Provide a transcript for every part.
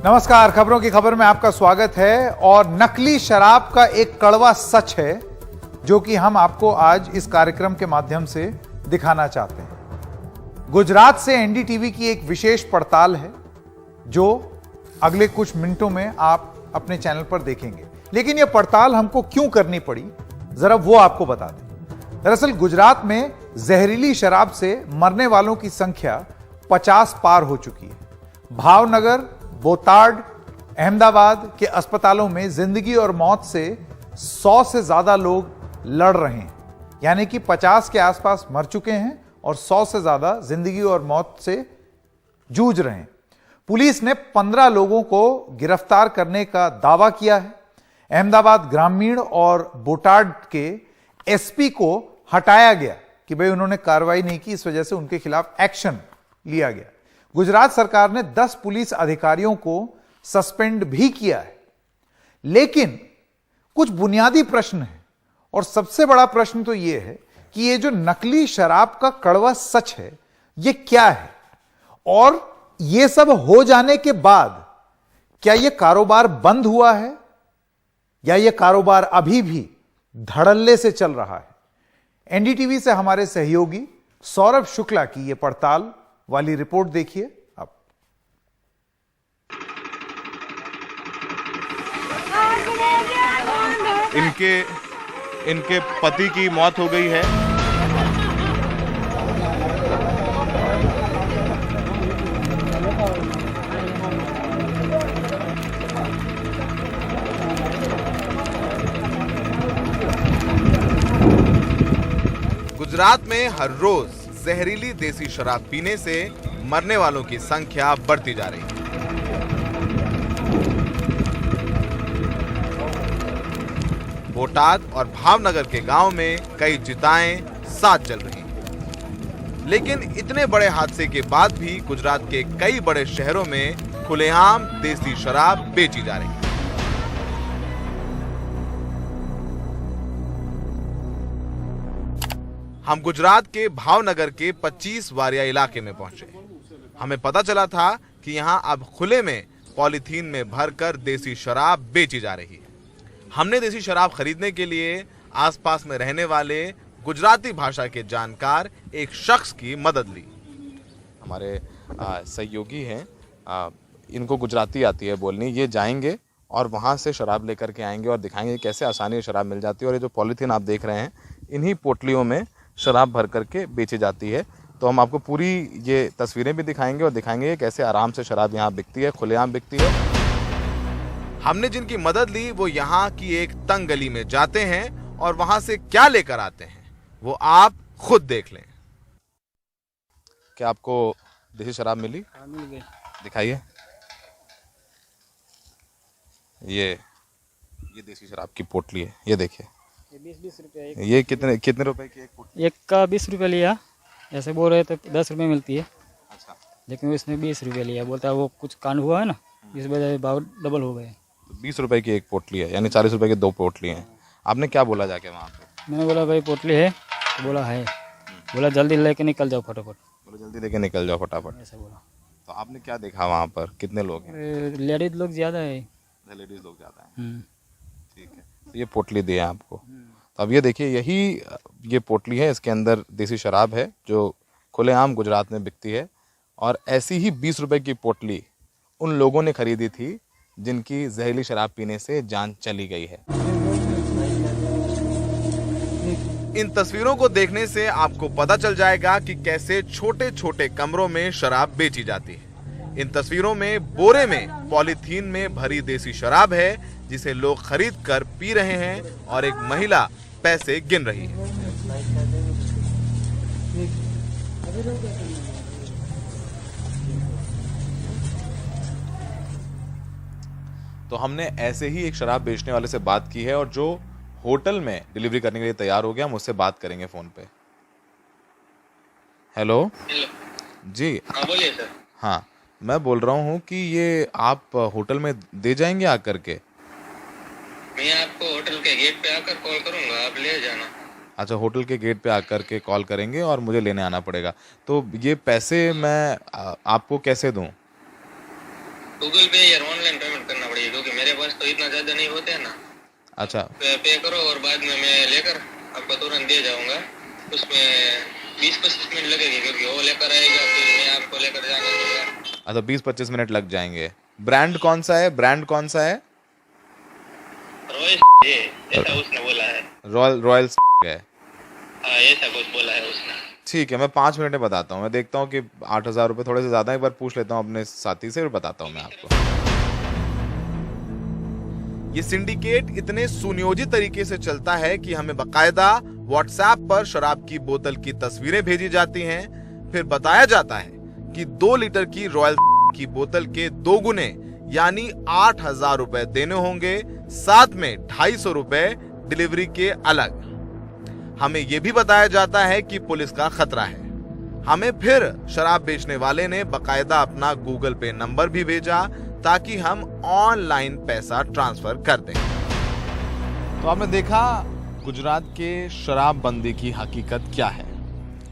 नमस्कार, खबरों की खबर में आपका स्वागत है। और नकली शराब का एक कड़वा सच है जो कि हम आपको आज इस कार्यक्रम के माध्यम से दिखाना चाहते हैं। गुजरात से एनडीटीवी की एक विशेष पड़ताल है जो अगले कुछ मिनटों में आप अपने चैनल पर देखेंगे। लेकिन यह पड़ताल हमको क्यों करनी पड़ी, जरा वो आपको बता दें। दरअसल गुजरात में जहरीली शराब से मरने वालों की संख्या 50 पार हो चुकी है। भावनगर, बोताड, अहमदाबाद के अस्पतालों में जिंदगी और मौत से 100 से ज्यादा लोग लड़ रहे हैं, यानी कि 50 के आसपास मर चुके हैं और 100 से ज्यादा जिंदगी और मौत से जूझ रहे हैं। पुलिस ने 15 लोगों को गिरफ्तार करने का दावा किया है। अहमदाबाद ग्रामीण और बोटाड के एसपी को हटाया गया कि भाई उन्होंने कार्रवाई नहीं की, इस वजह से उनके खिलाफ एक्शन लिया गया। गुजरात सरकार ने 10 पुलिस अधिकारियों को सस्पेंड भी किया है। लेकिन कुछ बुनियादी प्रश्न है और सबसे बड़ा प्रश्न तो यह है कि यह जो नकली शराब का कड़वा सच है यह क्या है, और यह सब हो जाने के बाद क्या यह कारोबार बंद हुआ है या यह कारोबार अभी भी धड़ल्ले से चल रहा है। एनडीटीवी से हमारे सहयोगी सौरभ शुक्ला की यह पड़ताल वाली रिपोर्ट देखिए आप। इनके पति की मौत हो गई है। गुजरात में हर रोज जहरीली देसी शराब पीने से मरने वालों की संख्या बढ़ती जा रही है। बोटाद और भावनगर के गांव में कई चिताएं साथ जल रही हैं। लेकिन इतने बड़े हादसे के बाद भी गुजरात के कई बड़े शहरों में खुलेआम देसी शराब बेची जा रही है। हम गुजरात के भावनगर के 25 वारिया इलाके में पहुंचे। हमें पता चला था कि यहां अब खुले में पॉलीथीन में भरकर देसी शराब बेची जा रही है। हमने देसी शराब खरीदने के लिए आसपास में रहने वाले गुजराती भाषा के जानकार एक शख्स की मदद ली। हमारे सहयोगी हैं, इनको गुजराती आती है बोलनी। ये जाएंगे और वहाँ से शराब लेकर के आएंगे और दिखाएंगे कैसे आसानी से शराब मिल जाती है। और ये जो पॉलीथीन आप देख रहे हैं, इन्हीं पोटलियों में शराब भर करके बेची जाती है। तो हम आपको पूरी ये तस्वीरें भी दिखाएंगे और दिखाएंगे कैसे आराम से शराब यहाँ बिकती है, खुलेआम बिकती है। हमने जिनकी मदद ली वो यहाँ की एक तंग गली में जाते हैं और वहां से क्या लेकर आते हैं वो आप खुद देख लें। क्या आपको देसी शराब मिली? मिल गई। दिखाइए। ये देसी शराब की पोटली है, ये देखिए। ये 20-20 रुपये। ये कितने रुपए की एक पोटली? एक का 20 रुपये लिया। ऐसे बोल रहे तो 10 रुपये मिलती है। अच्छा। लेकिन उसने 20 रुपये लिया। बोलता है वो कुछ कांड हुआ है ना, इस वजह से भाव डबल हो गए। तो 20 रुपए की एक पोटली है, यानी 40 रुपए की 2 पोटली हैं। आपने क्या बोला जाके वहाँ पे? मैंने बोला भाई पोटली है, तो बोला है। बोला जल्दी लेके निकल जाओ फटाफट। बोला जल्दी लेके निकल जाओ फटाफट। ऐसा बोला। तो आपने क्या देखा वहाँ पर? कितने लोग हैं? लेडीज लोग ज़्यादा है। लेडीज लोग ज़्यादा हैं। ठीक है। तो ये पोटली दी है आपको। तो अब ये देखिए, ये पोटली है, इसके अंदर देसी शराब है जो खुलेआम गुजरात में बिकती है। और ऐसी ही 20 रुपए की पोटली उन लोगों ने खरीदी थी जिनकी जहरीली शराब पीने से जान चली गई है। इन तस्वीरों को देखने से आपको पता चल जाएगा कि कैसे छोटे छोटे कमरों में शराब बेची जाती है। इन तस्वीरों में बोरे में पॉलीथीन में भरी देसी शराब है जिसे लोग खरीद कर पी रहे हैं और एक महिला पैसे गिन रही है। तो हमने ऐसे ही एक शराब बेचने वाले से बात की है और जो होटल में डिलीवरी करने के लिए तैयार हो गया, हम उससे बात करेंगे फोन पे। हेलो जी। हाँ बोलिए सर। हाँ, मैं बोल रहा हूँ कि ये आप होटल में दे जाएंगे आकर के? मैं आपको होटल के गेट पे आकर कॉल करूंगा, आप ले जाना। अच्छा, होटल के गेट पे आकर के कॉल करेंगे और मुझे लेने आना पड़ेगा। तो ये पैसे मैं आपको कैसे दूं? गूगल पे या ऑनलाइन पेमेंट करना पड़ेगा, क्योंकि मेरे पास तो इतना ज्यादा नहीं होते हैं ना। अच्छा, पे करो और बाद में मैं लेकर आपको तुरंत दे जाऊंगा। उसमें 20-25 मिनट लगेगी, क्योंकि वो लेकर आएगा फिर मैं आपको लेकर जाना होगा। अच्छा 20-25 मिनट लग जाएंगे। ब्रांड कौन सा है? ब्रांड कौन सा है? रॉयल ये ऐसा उसने बोला है। रॉयल है। हाँ ऐसा कुछ बोला है उसने। ठीक है, मैं 5 मिनट में बताता हूँ। मैं देखता हूँ कि 8,000 रुपये थोड़े से ज़्यादा, एक बार पूछ लेता हूँ अपने साथी से और बताता हूँ मैं आपको। ये सिंडिकेट इतने सुनियोजित तरीके से चलता है कि हमें बकायदा व्हाट्सएप पर शराब की बोतल की तस्वीरें भेजी जाती हैं। फिर बताया जाता है कि 2 लीटर की रॉयल की बोतल के 2 गुने यानी 8,000 रुपए देने होंगे, साथ में 250 रुपए डिलीवरी के अलग। हमें यह भी बताया जाता है कि पुलिस का खतरा है। हमें फिर शराब बेचने वाले ने बकायदा अपना गूगल पे नंबर भी भेजा ताकि हम ऑनलाइन पैसा ट्रांसफर कर दें। तो आपने देखा गुजरात के शराबबंदी की हकीकत क्या है।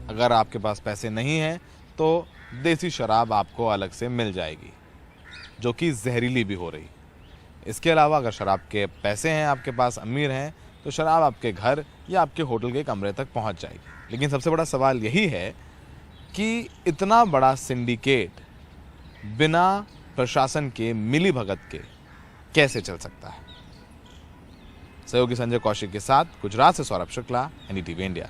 अगर आपके पास पैसे नहीं हैं तो देसी शराब आपको अलग से मिल जाएगी, जो कि जहरीली भी हो रही। इसके अलावा अगर शराब के पैसे हैं, आपके पास अमीर हैं, तो शराब आपके घर या आपके होटल के कमरे तक पहुंच जाएगी। लेकिन सबसे बड़ा सवाल यही है कि इतना बड़ा सिंडिकेट बिना प्रशासन के मिलीभगत के कैसे चल सकता है। सहयोगी संजय कौशिक के साथ गुजरात से सौरभ शुक्ला, एनडीटीवी इंडिया।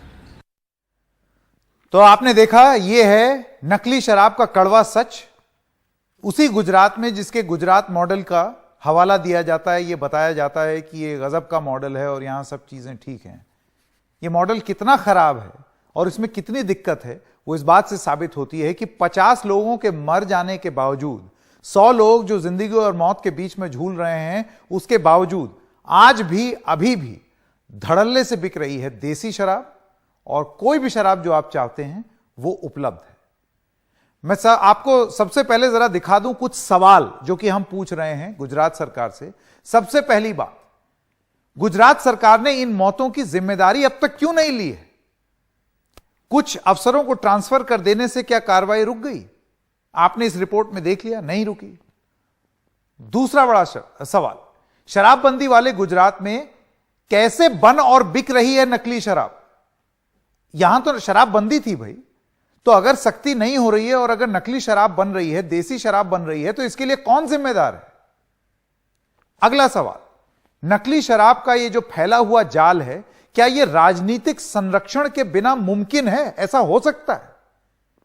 तो आपने देखा, यह है नकली शराब का कड़वा सच। उसी गुजरात में जिसके गुजरात मॉडल का हवाला दिया जाता है, यह बताया जाता है कि यह गजब का मॉडल है और यहां सब चीजें ठीक हैं। यह मॉडल कितना खराब है और इसमें कितनी दिक्कत है, वो इस बात से साबित होती है कि 50 लोगों के मर जाने के बावजूद, 100 लोग जो जिंदगी और मौत के बीच में झूल रहे हैं, उसके बावजूद आज भी अभी भी धड़ल्ले से बिक रही है देसी शराब, और कोई भी शराब जो आप चाहते हैं वो उपलब्ध है। मैं आपको सबसे पहले जरा दिखा दूं कुछ सवाल जो कि हम पूछ रहे हैं गुजरात सरकार से। सबसे पहली बात, गुजरात सरकार ने इन मौतों की जिम्मेदारी अब तक क्यों नहीं ली है? कुछ अफसरों को ट्रांसफर कर देने से क्या कार्रवाई रुक गई? आपने इस रिपोर्ट में देख लिया, नहीं रुकी। दूसरा बड़ा सवाल, शराबबंदी वाले गुजरात में कैसे बन और बिक रही है नकली शराब? यहां तो शराबबंदी थी भाई, तो अगर सख्ती नहीं हो रही है और अगर नकली शराब बन रही है, देसी शराब बन रही है, तो इसके लिए कौन जिम्मेदार है? अगला सवाल, नकली शराब का ये जो फैला हुआ जाल है, क्या यह राजनीतिक संरक्षण के बिना मुमकिन है? ऐसा हो सकता है?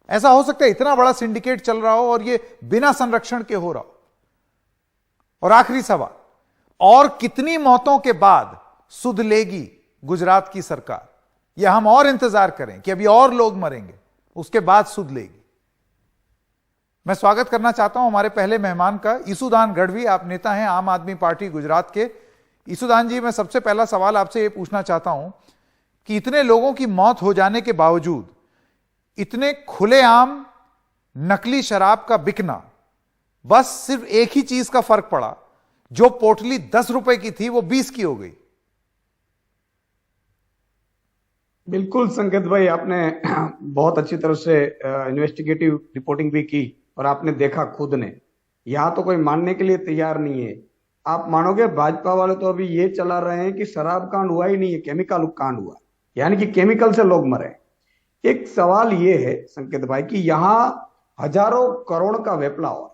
ऐसा हो सकता है इतना बड़ा सिंडिकेट चल रहा हो और यह बिना संरक्षण के हो रहा हो? और आखिरी सवाल, और कितनी मौतों के बाद सुध लेगी गुजरात की सरकार? या हम और इंतजार करें कि अभी और लोग मरेंगे, उसके बाद सुध लेगी? मैं स्वागत करना चाहता हूं हमारे पहले मेहमान का, ईसुदान गढ़वी। आप नेता हैं आम आदमी पार्टी गुजरात के। ईसुदान जी, मैं सबसे पहला सवाल आपसे यह पूछना चाहता हूं कि इतने लोगों की मौत हो जाने के बावजूद इतने खुलेआम नकली शराब का बिकना, बस सिर्फ एक ही चीज का फर्क पड़ा, जो पोटली 10 रुपए की थी वो 20 की हो गई। बिल्कुल संकेत भाई, आपने बहुत अच्छी तरह से इन्वेस्टिगेटिव रिपोर्टिंग भी की और आपने देखा खुद ने। यहां तो कोई मानने के लिए तैयार नहीं है। आप मानोगे, भाजपा वाले तो अभी ये चला रहे हैं कि शराब कांड हुआ ही नहीं है, केमिकल कांड हुआ, यानी कि केमिकल से लोग मरे। एक सवाल ये है संकेत भाई कि यहाँ हजारों करोड़ का वेपला हो रहा है।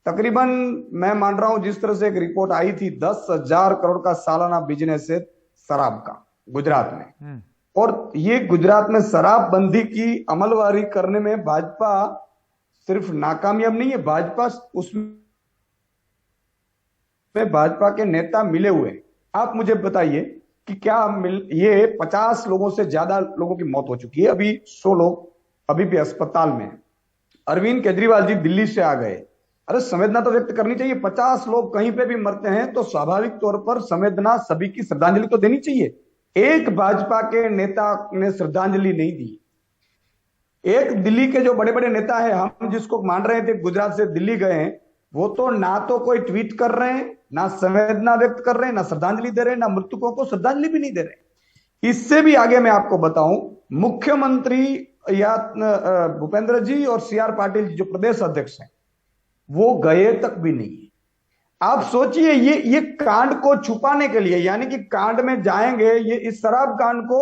तकरीबन मैं मान रहा हूं, जिस तरह से एक रिपोर्ट आई थी, 10,000 करोड़ का सालाना बिजनेस है शराब का गुजरात में। और ये गुजरात में शराबबंदी की अमलवारी करने में भाजपा सिर्फ नाकामयाब नहीं है, भाजपा उसमें भाजपा के नेता मिले हुए। आप मुझे बताइए कि क्या ये 50 लोगों से ज्यादा लोगों की मौत हो चुकी है, अभी 100 लोग अभी भी अस्पताल में हैं। अरविंद केजरीवाल जी दिल्ली से आ गए। अरे संवेदना तो व्यक्त करनी चाहिए। 50 लोग कहीं पे भी मरते हैं तो स्वाभाविक तौर पर संवेदना, सभी की श्रद्धांजलि तो देनी चाहिए। एक भाजपा के नेता ने श्रद्धांजलि नहीं दी। एक दिल्ली के जो बड़े बड़े नेता हैं, हम जिसको मान रहे थे गुजरात से दिल्ली गए हैं, वो तो ना तो कोई ट्वीट कर रहे हैं, ना संवेदना व्यक्त कर रहे हैं, ना श्रद्धांजलि दे रहे हैं, ना मृतकों को श्रद्धांजलि भी नहीं दे रहे। इससे भी आगे मैं आपको बताऊं, मुख्यमंत्री या भूपेंद्र जी और CR पाटिल जो प्रदेश अध्यक्ष हैं, वो गए तक भी नहीं है। आप सोचिए, ये कांड को छुपाने के लिए, यानी कि कांड में जाएंगे, ये इस शराब कांड को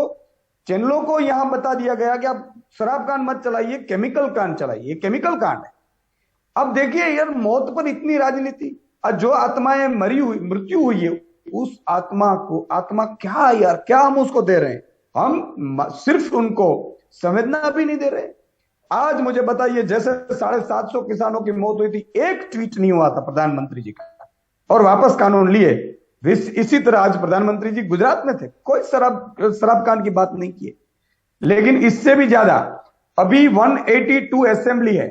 चैनलों को यहां बता दिया गया कि आप शराब कांड मत चलाइए, केमिकल कांड चलाइए, केमिकल कांड है। अब देखिए यार, मौत पर इतनी राजनीति, और जो आत्माएं मृत्यु हुई है, उस आत्मा को, आत्मा क्या यार, क्या हम उसको दे रहे हैं? हम सिर्फ उनको संवेदना भी नहीं दे रहे। आज मुझे बताइए, जैसे 750 किसानों की मौत हुई थी, एक ट्वीट नहीं हुआ था प्रधानमंत्री जी का, और वापस कानून लिए। इसी तरह आज प्रधानमंत्री जी गुजरात में थे, कोई शराब कांड की बात नहीं की। लेकिन इससे भी ज्यादा अभी 182 असेंबली है।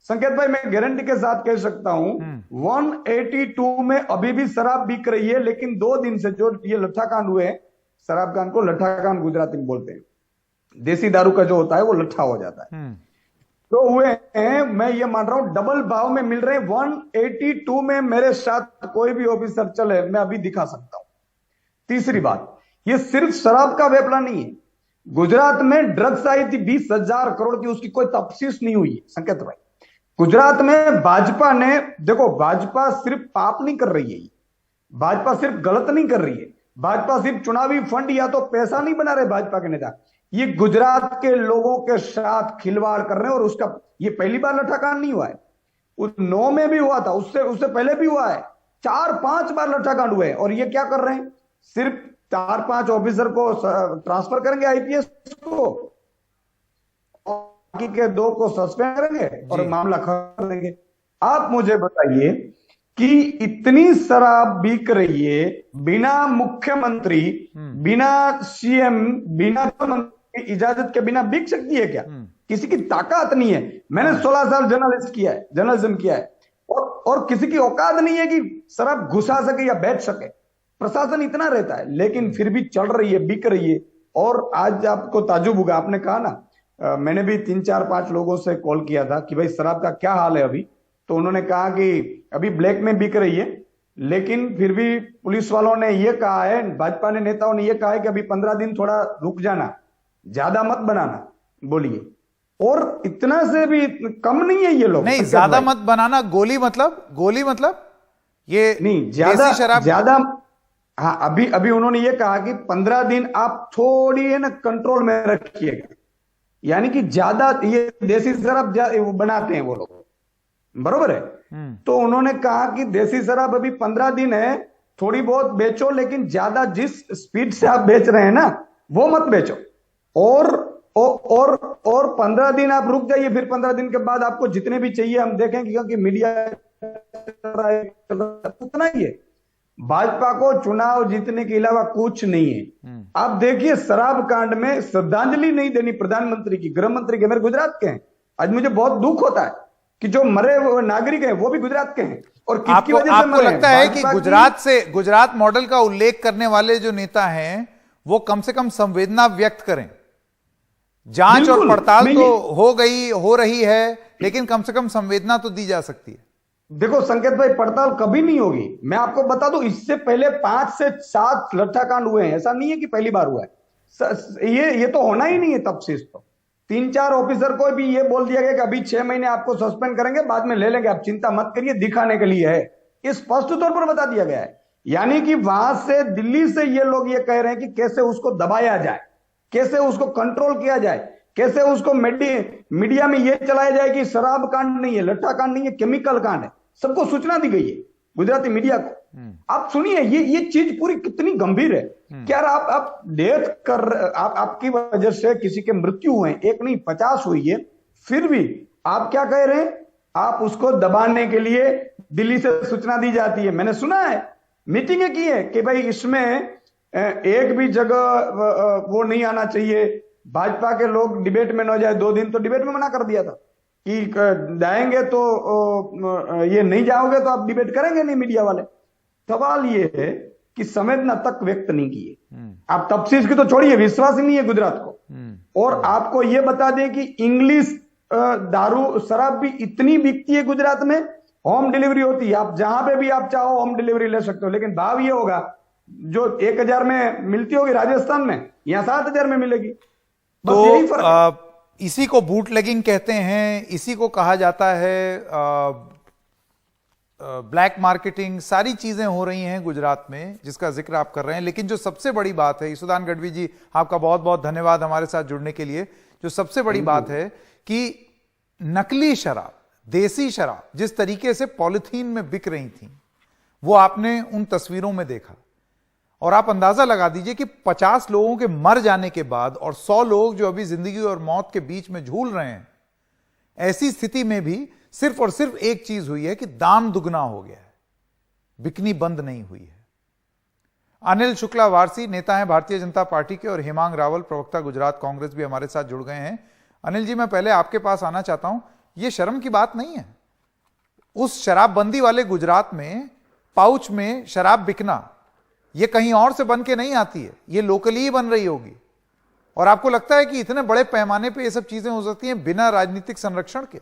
संकेत भाई, मैं गारंटी के साथ कह सकता हूं 182 में अभी भी शराब बिक रही है। लेकिन 2 दिन से जो ये लट्ठा कांड हुए हैं, शराब कांड को लट्ठा कांड गुजराती में बोलते हैं, देसी दारू का जो होता है वो लट्ठा हो जाता है, तो हुए हैं, मैं ये मान रहा हूं डबल भाव में मिल रहे हैं। 182 में मेरे साथ कोई भी ऑफिसर चले, मैं अभी दिखा सकता हूं। तीसरी बात, ये सिर्फ शराब का वेपला नहीं है। गुजरात में ड्रग्स आई थी 20,000 करोड़ की, उसकी कोई तफ्तीश नहीं हुई। संकेत भाई, गुजरात में भाजपा ने, देखो भाजपा सिर्फ पाप नहीं कर रही है, भाजपा सिर्फ गलत नहीं कर रही है, भाजपा सिर्फ चुनावी फंड या तो पैसा नहीं बना रहे भाजपा के नेता, ये गुजरात के लोगों के साथ खिलवाड़ कर रहे हैं। और उसका ये पहली बार लट्ठाकांड नहीं हुआ है, उस 9 में भी हुआ था, उससे पहले भी हुआ है, 4-5 बार लट्ठाकांड हुए हैं। और ये क्या कर रहे हैं? सिर्फ 4-5 ऑफिसर को ट्रांसफर करेंगे आईपीएस को, और बाकी के 2 को सस्पेंड करेंगे और मामला खत्म कर देंगे। आप मुझे बताइए कि इतनी शराब बिक रही है, बिना मुख्यमंत्री, बिना सीएम, बिना इजाजत के बिना बिक सकती है क्या? किसी की ताकत नहीं है। मैंने 16 साल जर्नलिज्म किया है, और किसी की औकात नहीं है कि शराब घुसा सके या बेच सके। प्रशासन इतना रहता है, लेकिन फिर भी चल रही है, बिक रही है। और आज आपको ताजुब होगा, आपने कहा ना, मैंने भी 3-4-5 लोगों से कॉल किया था कि भाई शराब का क्या हाल है अभी, तो उन्होंने कहा कि अभी ब्लैक में बिक रही है, लेकिन फिर भी पुलिस वालों ने यह कहा है, भाजपा ने नेताओं ने यह कहा है कि अभी 15 दिन थोड़ा रुक जाना, ज्यादा मत बनाना। बोलिए, और इतना से भी कम नहीं है ये लोग। नहीं, ज्यादा मत बनाना, गोली मतलब ये नहीं, देसी शराब ज्यादा। हाँ, अभी उन्होंने ये कहा कि 15 दिन आप थोड़ी है ना कंट्रोल में रखिएगा, यानी कि ज्यादा ये देसी शराब बनाते हैं वो लोग, बरोबर है। तो उन्होंने कहा कि देसी शराब अभी 15 दिन है, थोड़ी बहुत बेचो, लेकिन ज्यादा जिस स्पीड से आप बेच रहे हैं ना, वो मत बेचो। और 15 दिन आप रुक जाइए, फिर 15 दिन के बाद आपको जितने भी चाहिए हम देखेंगे, क्योंकि मीडिया उतना ही है। भाजपा को चुनाव जीतने के अलावा कुछ नहीं है। आप देखिए, शराब कांड में श्रद्धांजलि नहीं देनी प्रधानमंत्री की, गृह मंत्री के, मेरे गुजरात के हैं। आज मुझे बहुत दुख होता है कि जो मरे नागरिक हैं वो भी गुजरात के हैं, और किसकी वजह से आपको लगता है कि गुजरात मॉडल का उल्लेख करने वाले जो नेता हैं वो कम से कम संवेदना व्यक्त करें? जांच और पड़ताल तो हो रही है, लेकिन कम से कम संवेदना तो दी जा सकती है। देखो संकेत भाई, पड़ताल कभी नहीं होगी। मैं आपको बता दूं, इससे पहले 5 से 7 लट्ठाकांड हुए हैं, ऐसा नहीं है कि पहली बार हुआ है। ये तो होना ही नहीं है तफ्तीश। तो 3-4 ऑफिसर को भी ये बोल दिया गया कि अभी 6 महीने आपको सस्पेंड करेंगे, बाद में ले लेंगे, आप चिंता मत करिए, दिखाने के लिए है, ये स्पष्ट तौर पर बता दिया गया है। यानी कि वहां से, दिल्ली से ये लोग ये कह रहे हैं कि कैसे उसको दबाया जाए, कैसे उसको कंट्रोल किया जाए, कैसे उसको मीडिया में ये चलाया जाए कि शराब कांड नहीं है, लट्ठा कांड नहीं है, केमिकल कांड है। सबको सूचना दी गई है, गुजराती मीडिया को। आप सुनिए, ये चीज पूरी कितनी गंभीर है। क्या आप डेथ कर, आपकी वजह से किसी के मृत्यु हुए, 1 नहीं 50 हुई है, फिर भी आप क्या कह रहे हैं? आप उसको दबाने के लिए दिल्ली से सूचना दी जाती है। मैंने सुना है, मीटिंगें की है कि भाई इसमें एक भी जगह वो नहीं आना चाहिए, भाजपा के लोग डिबेट में न जाए। 2 दिन तो डिबेट में मना कर दिया था कि जाएंगे तो ये नहीं जाओगे तो आप डिबेट करेंगे नहीं, मीडिया वाले। सवाल ये है कि संवेदना तक व्यक्त नहीं किए। आप तफ्तीश की तो छोड़िए, विश्वास ही नहीं है गुजरात को। और आपको ये बता दें कि इंग्लिश दारू शराब भी इतनी बिकती है गुजरात में, होम डिलीवरी होती है, आप जहां पे भी आप चाहो होम डिलीवरी ले सकते हो। लेकिन भाव ये होगा, जो 1000 में मिलती होगी राजस्थान में, यहां 7000 में मिलेगी। बस यही फर्क है। इसी को बूटलेगिंग कहते हैं, इसी को कहा जाता है ब्लैक मार्केटिंग, सारी चीजें हो रही हैं गुजरात में जिसका जिक्र आप कर रहे हैं। लेकिन जो सबसे बड़ी बात है, ईसुदान गढ़वी जी आपका बहुत बहुत धन्यवाद हमारे साथ जुड़ने के लिए। जो सबसे बड़ी बात है कि नकली शराब, देसी शराब जिस तरीके से पॉलिथीन में बिक रही थी, वो आपने उन तस्वीरों में देखा। और आप अंदाजा लगा दीजिए कि 50 लोगों के मर जाने के बाद और 100 लोग जो अभी जिंदगी और मौत के बीच में झूल रहे हैं, ऐसी स्थिति में भी सिर्फ और सिर्फ एक चीज हुई है कि दाम दुगना हो गया है, बिकनी बंद नहीं हुई है। अनिल शुक्ला वारसी नेता हैं भारतीय जनता पार्टी के और हेमांग रावल प्रवक्ता गुजरात कांग्रेस भी हमारे साथ जुड़ गए हैं। अनिल जी, मैं पहले आपके पास आना चाहता हूं। यह शर्म की बात नहीं है, उस शराबबंदी वाले गुजरात में पाउच में शराब बिकना, यह कहीं और से बन के नहीं आती है, यह लोकली ही बन रही होगी। और आपको लगता है कि इतने बड़े पैमाने पे ये सब चीजें हो सकती हैं बिना राजनीतिक संरक्षण के?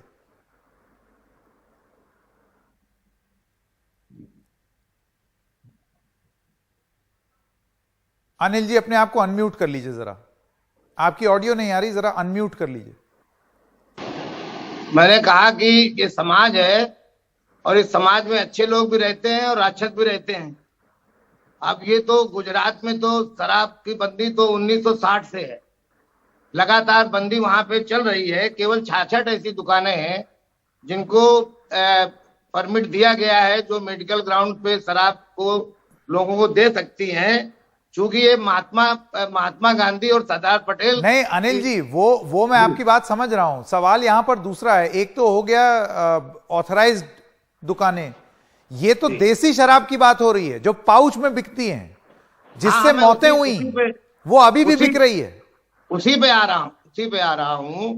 अनिल जी, अपने आप को अनम्यूट कर लीजिए जरा, आपकी ऑडियो नहीं आ रही, जरा अनम्यूट कर लीजिए। मैंने कहा कि ये समाज है और इस समाज में अच्छे लोग भी रहते हैं और राक्षस भी रहते हैं। अब ये तो गुजरात में तो शराब की बंदी तो 1960 से है, लगातार बंदी वहां पे चल रही है। केवल 66 ऐसी दुकानें हैं जिनको परमिट दिया गया है, जो मेडिकल ग्राउंड पे शराब को लोगों को दे सकती हैं। चूंकि ये महात्मा गांधी और सरदार पटेल। नहीं अनिल जी, वो मैं आपकी बात समझ रहा हूं। सवाल यहां पर दूसरा है। एक तो हो गया ऑथराइज्ड दुकानें, ये तो देसी शराब की बात हो रही है जो पाउच में बिकती हैं, जिससे मौतें हुई, वो अभी भी बिक रही है। उसी पे आ रहा हूं।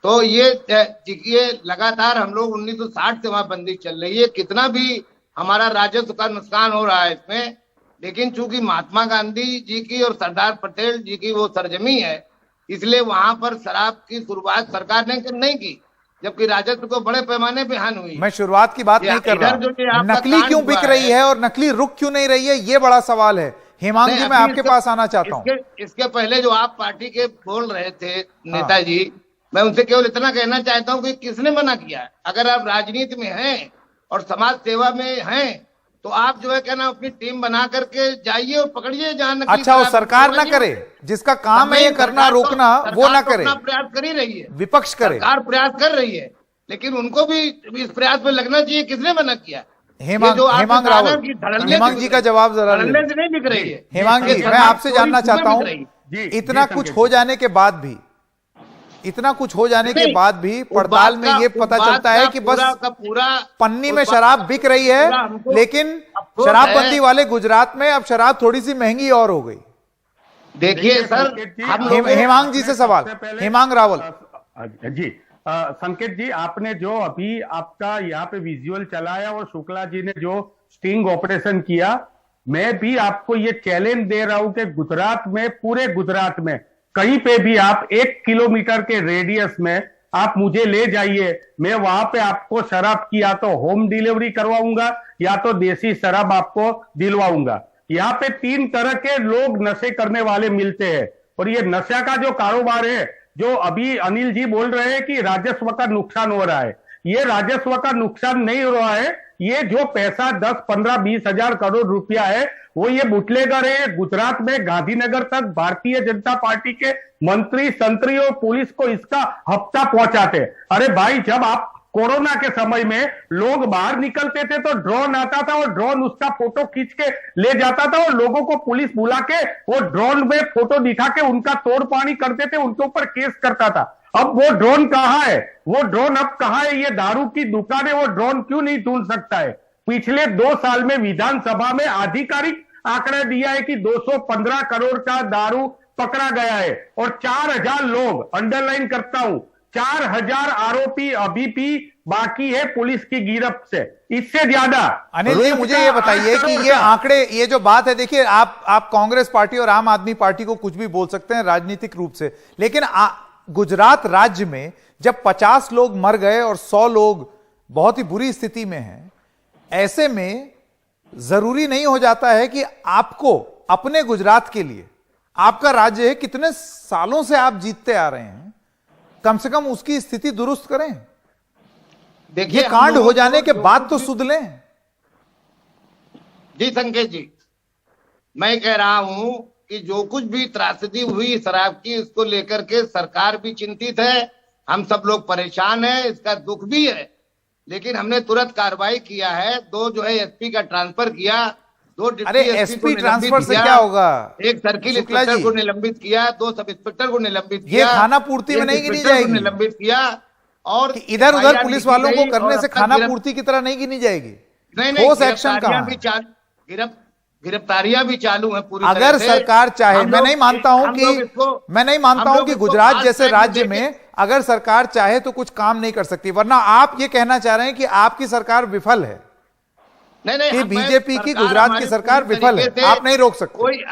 तो ये लगातार हम लोग 1960 से वहां बंदी चल रही है। कितना भी हमारा राजस्व का नुकसान हो रहा है इसमें, लेकिन चूंकि महात्मा गांधी जी की और सरदार पटेल जी की वो सरजमी है, इसलिए वहां पर शराब की शुरुआत सरकार ने नहीं की, जबकि राजस्व को बड़े पैमाने पे हानि हुई। मैं शुरुआत की बात नहीं कर रहा, नकली क्यों बिक रही है और नकली रुक क्यों नहीं रही है, ये बड़ा सवाल है। हेमांग जी, मैं आपके पास आना चाहता हूं। इसके पहले जो आप पार्टी के बोल रहे थे नेताजी, मैं उनसे केवल इतना कहना चाहता हूं कि किसने मना किया? अगर आप राजनीति में हैं और समाज सेवा में हैं तो आप जो है क्या ना अपनी टीम बना करके जाइए और पकड़िए जहां नकली। अच्छा, वो सरकार ना करे, जिसका काम है ये करना रोकना, वो ना करे, प्रयास कर ही रही है, विपक्ष करे, सरकार प्रयास कर रही है, लेकिन उनको भी इस प्रयास में लगना चाहिए। किसने मना किया? हेमांग रावल, हेमांग जी का जवाब जरा नहीं दिख रही है। हेमांग जी, मैं आपसे जानना चाहता हूं, इतना कुछ हो जाने के बाद भी, पड़ताल में ये पता चलता है कि बस पन्नी में शराब बिक रही है, लेकिन शराबबंदी वाले गुजरात में अब शराब थोड़ी सी महंगी और हो गई। देखिए सर, हेमांग जी से सवाल, हेमांग रावल जी। संकेत जी, आपने जो अभी आपका यहाँ पे विजुअल चलाया और शुक्ला जी ने जो स्टिंग ऑपरेशन किया, मैं भी आपको ये चैलेंज दे रहा हूं कि गुजरात में, पूरे गुजरात में कहीं पे भी आप 1 किलोमीटर के रेडियस में आप मुझे ले जाइए, मैं वहां पे आपको शराब की या तो होम डिलीवरी करवाऊंगा या तो देसी शराब आपको दिलवाऊंगा। यहाँ पे 3 तरह के लोग नशे करने वाले मिलते हैं और ये नशा का जो कारोबार है, जो अभी अनिल जी बोल रहे हैं कि राजस्व का नुकसान हो रहा है, ये राजस्व का नुकसान नहीं हो रहा है। ये जो पैसा 10, 15, 20 हजार करोड़ रुपया है, वो ये बुटलेगर है। गुजरात में गांधीनगर तक भारतीय जनता पार्टी के मंत्री, संतरी और पुलिस को इसका हफ्ता पहुंचाते। अरे भाई, जब आप कोरोना के समय में लोग बाहर निकलते थे तो ड्रोन आता था और ड्रोन उसका फोटो खींच के ले जाता था और लोगों को पुलिस बुला के वो ड्रोन में फोटो दिखा के उनका तोड़ पानी करते थे, उनके ऊपर केस करता था। अब वो ड्रोन कहां है? वो ड्रोन अब कहां है? ये दारू की दुकान है, वो ड्रोन क्यों नहीं ढूंढ सकता है? पिछले 2 साल में विधानसभा में आधिकारिक आंकड़ा दिया है कि 215 करोड़ का दारू पकड़ा गया है और 4000 लोग, अंडरलाइन करता हूं, 4000 आरोपी अभी भी बाकी है पुलिस की गिरफ्त से। इससे ज्यादा अनिल जी, मुझे ये बताइए कि ये आंकड़े, ये जो बात है, देखिए आप कांग्रेस पार्टी और आम आदमी पार्टी को कुछ भी बोल सकते हैं राजनीतिक रूप से, लेकिन गुजरात राज्य में जब 50 लोग मर गए और 100 लोग बहुत ही बुरी स्थिति में हैं, ऐसे में जरूरी नहीं हो जाता है कि आपको अपने गुजरात के लिए, आपका राज्य है, कितने सालों से आप जीतते आ रहे हैं, कम से कम उसकी स्थिति दुरुस्त करें। ये कांड हो जाने के बाद तो सुध लें। जी संकेत जी, मैं कह रहा हूं कि जो कुछ भी त्रासदी हुई शराब की, इसको लेकर के सरकार भी चिंतित है, हम सब लोग परेशान हैं, इसका दुख भी है, लेकिन हमने तुरंत कार्रवाई किया है। 2 जो है एसपी का ट्रांसफर किया, 2 अरे डिप्टी एसपी ट्रांसफर से क्या होगा? 1 सर्किल शुक्ला इंस्पेक्टर जी, को निलंबित किया, 2 सब इंस्पेक्टर को निलंबित ये किया, खाना पूर्ति में 1 नहीं गिनी इंस्पेक्टर को जाएगी निलंबित किया और कि इधर उधर FIR पुलिस लिखी वालों को गई करने और से अब तक खाना पूर्ति की तरह नहीं गिनी जाएगी। नहीं ठोस एक्शन कहाँ है? गिरफ्तारियां भी चालू है पूरी अगर तरह से। सरकार चाहे, हम मैं लोग- नहीं मानता हूं हम लोग कि इसको- मैं नहीं मानता हम हूं लोग कि इसको गुजरात फास्ट जैसे ट्रैक राज्य में में अगर सरकार चाहे तो कुछ काम नहीं कर सकती, वरना आप ये कहना चाह रहे हैं कि आपकी सरकार विफल है नहीं कि मैं- बीजेपी की सरकार गुजरात की हमारी सरकार पूरी विफल है, तरीके से- आप नहीं रोक सकते।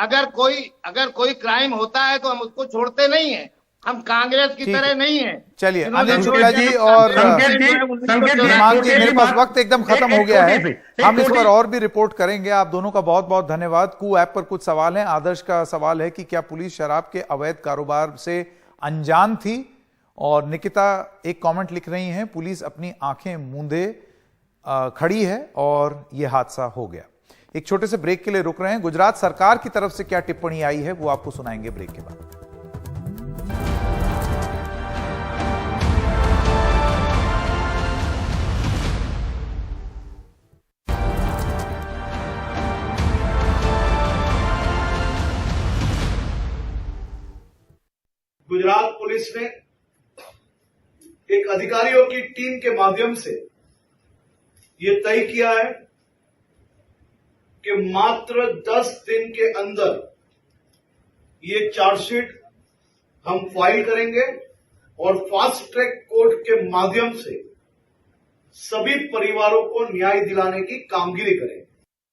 अगर कोई क्राइम होता है तो हम उसको छोड़ते नहीं है, हम कांग्रेस की ठीक तरह है। नहीं है। चलिए इन्होंने अनिल जो शुक्ला है जी कांग्रेस और संकेत जी, दिमाग जी, मेरे पास वक्त एकदम खत्म हो गया है, हम इस पर छोटी- और भी रिपोर्ट करेंगे। आप दोनों का बहुत बहुत धन्यवाद। कू ऐप पर कुछ सवाल हैं। आदर्श का सवाल है कि क्या पुलिस शराब के अवैध कारोबार से अनजान थी, और निकिता एक कमेंट लिख रही हैं, पुलिस अपनी आंखें मूंदे खड़ी है और यह हादसा हो गया। एक छोटे से ब्रेक के लिए रुक रहे हैं। गुजरात सरकार की तरफ से क्या टिप्पणी आई है वो आपको सुनाएंगे ब्रेक के बाद। गुजरात पुलिस ने एक अधिकारियों की टीम के माध्यम से ये तय किया है कि मात्र 10 दिन के अंदर ये चार्जशीट हम फाइल करेंगे और फास्ट ट्रैक कोर्ट के माध्यम से सभी परिवारों को न्याय दिलाने की कामगिरी करेंगे।